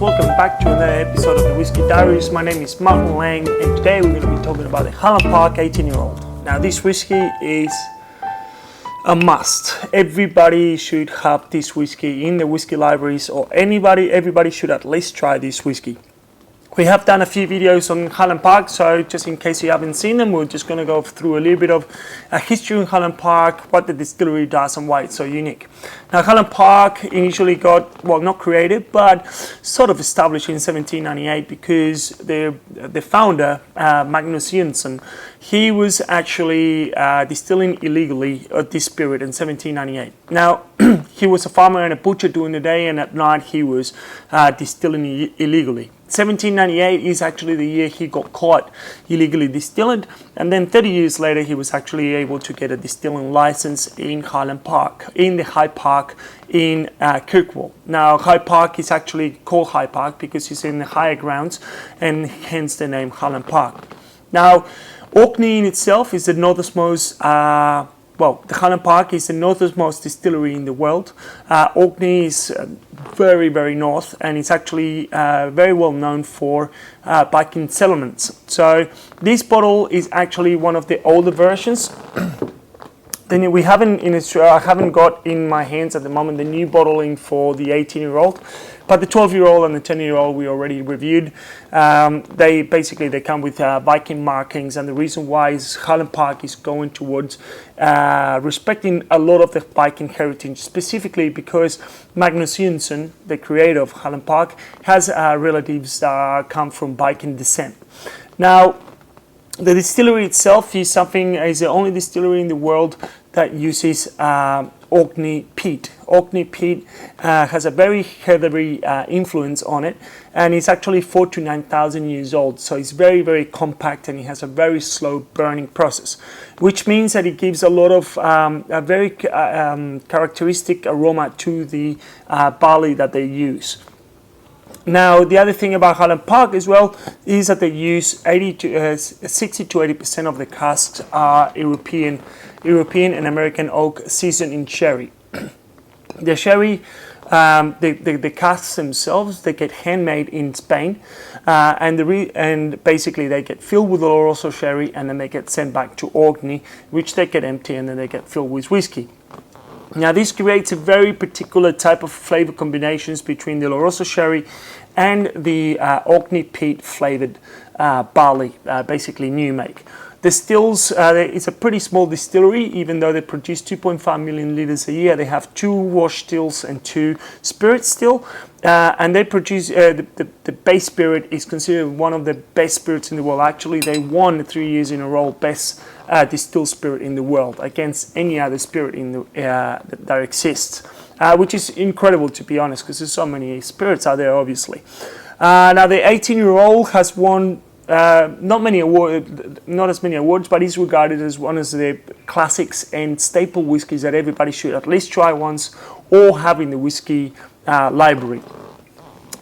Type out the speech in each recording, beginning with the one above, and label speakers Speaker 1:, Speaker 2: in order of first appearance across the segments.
Speaker 1: welcome back to another episode of the Whiskey Diaries. My name is Martin Lang and today we're going to be talking about the Highland Park 18-year-old. Now this whiskey is a must. Everybody should have this whiskey in the whiskey libraries, or everybody should at least try this whiskey. We have done a few videos on Highland Park, so just in case you haven't seen them, we're just going to go through a little bit of a history in Highland Park, what the distillery does and why it's so unique. Now Highland Park initially got, well, not created, but sort of established in 1798 because the founder, Magnus Jensen, he was actually distilling illegally this spirit in 1798. Now, he was a farmer and a butcher during the day, and at night he was distilling illegally. 1798 is actually the year he got caught illegally distilling, and then 30 years later he was actually able to get a distilling license in Highland Park, in the High Park in Kirkwall. Now High Park is actually called High Park because it's in the higher grounds, and hence the name Highland Park. Now Orkney in itself is the northernmost the Highland Park is the northernmost distillery in the world. Orkney is very, very north, and it's actually very well known for Viking settlements. So this bottle is actually one of the older versions. Then we haven't in Australia, I haven't got in my hands at the moment the new bottling for the 18-year-old, but the 12-year-old and the 10-year-old we already reviewed. They come with Viking markings, and the reason why is Highland Park is going towards respecting a lot of the Viking heritage, specifically because Magnus Jensen, the creator of Highland Park, has relatives that come from Viking descent. Now, the distillery itself is the only distillery in the world that uses Orkney peat. Orkney peat has a very heathery influence on it, and it's actually 4,000 to 9,000 years old. So it's very, very compact, and it has a very slow burning process, which means that it gives a lot of a very characteristic aroma to the barley that they use. Now, the other thing about Highland Park as well is that they use 60 to 80% of the casks are European and American oak seasoned in sherry. The sherry, the casks themselves, they get handmade in Spain, and basically they get filled with Oloroso sherry, and then they get sent back to Orkney, which they get empty, and then they get filled with whiskey. Now this creates a very particular type of flavor combinations between the Oloroso sherry and the Orkney peat flavored barley, basically new make. The stills, it's a pretty small distillery, even though they produce 2.5 million litres a year. They have 2 wash stills and 2 spirit still, and they produce, the base spirit is considered one of the best spirits in the world. Actually, they won 3 years in a row best distilled spirit in the world against any other spirit that exists, which is incredible, to be honest, because there's so many spirits out there, obviously. Now the 18-year-old has won not as many awards, but is regarded as one of the classics and staple whiskies that everybody should at least try once or have in the whiskey library.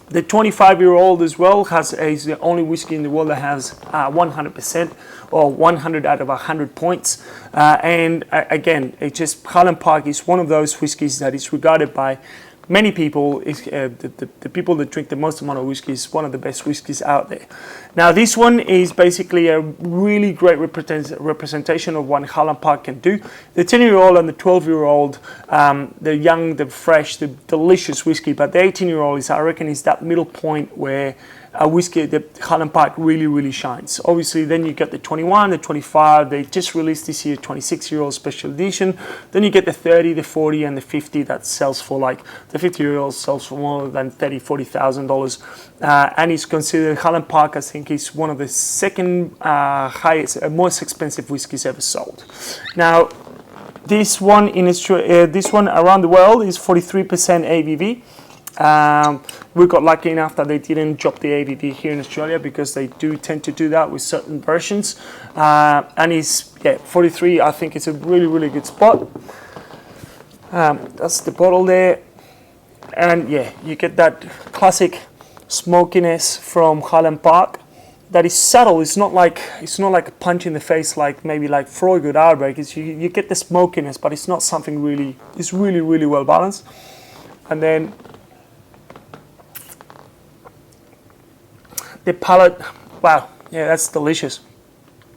Speaker 1: The 25-year-old as well is the only whiskey in the world that has 100% or 100 out of 100 points. And again, Highland Park is one of those whiskies that is regarded by many people, the people that drink the most amount of whiskey, is one of the best whiskeys out there. Now this one is basically a really great representation of what Highland Park can do. The 10-year-old and the 12-year-old, the young, the fresh, the delicious whiskey, but the 18-year-old I reckon is that middle point where a whiskey, the Highland Park really, really shines. Obviously, then you get the 21, the 25, they just released this year 26-year-old special edition. Then you get the 30, the 40, and the 50 that sells for like, the 50-year-old sells for more than $30,000-$40,000. And it's considered, Highland Park, I think, is one of the second highest, most expensive whiskeys ever sold. Now, this one around the world is 43% ABV. We got lucky enough that they didn't drop the ABV here in Australia, because they do tend to do that with certain versions. And it's 43. I think it's a really, really good spot. That's the bottle there, and you get that classic smokiness from Highland Park. That is subtle. It's not like a punch in the face like maybe like Freugut Ardbeg. You get the smokiness, but it's not something really. It's really, really well balanced. And then The palate, wow, yeah, that's delicious.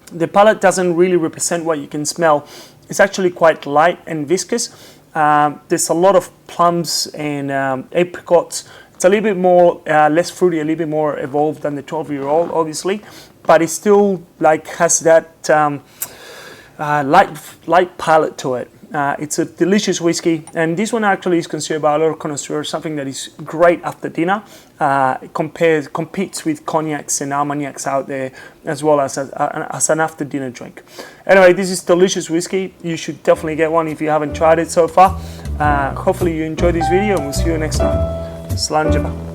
Speaker 1: The palate doesn't really represent what you can smell. It's actually quite light and viscous. There's a lot of plums and apricots. It's a little bit more, less fruity, a little bit more evolved than the 12-year-old, obviously, but it still like has that light palate to it. It's a delicious whiskey, and this one actually is considered by a lot of connoisseurs something that is great after dinner. It competes with cognacs and armagnacs out there, as well as an after dinner drink. Anyway, this is delicious whiskey. You should definitely get one if you haven't tried it so far. Hopefully you enjoyed this video, and we'll see you next time. Slàinte.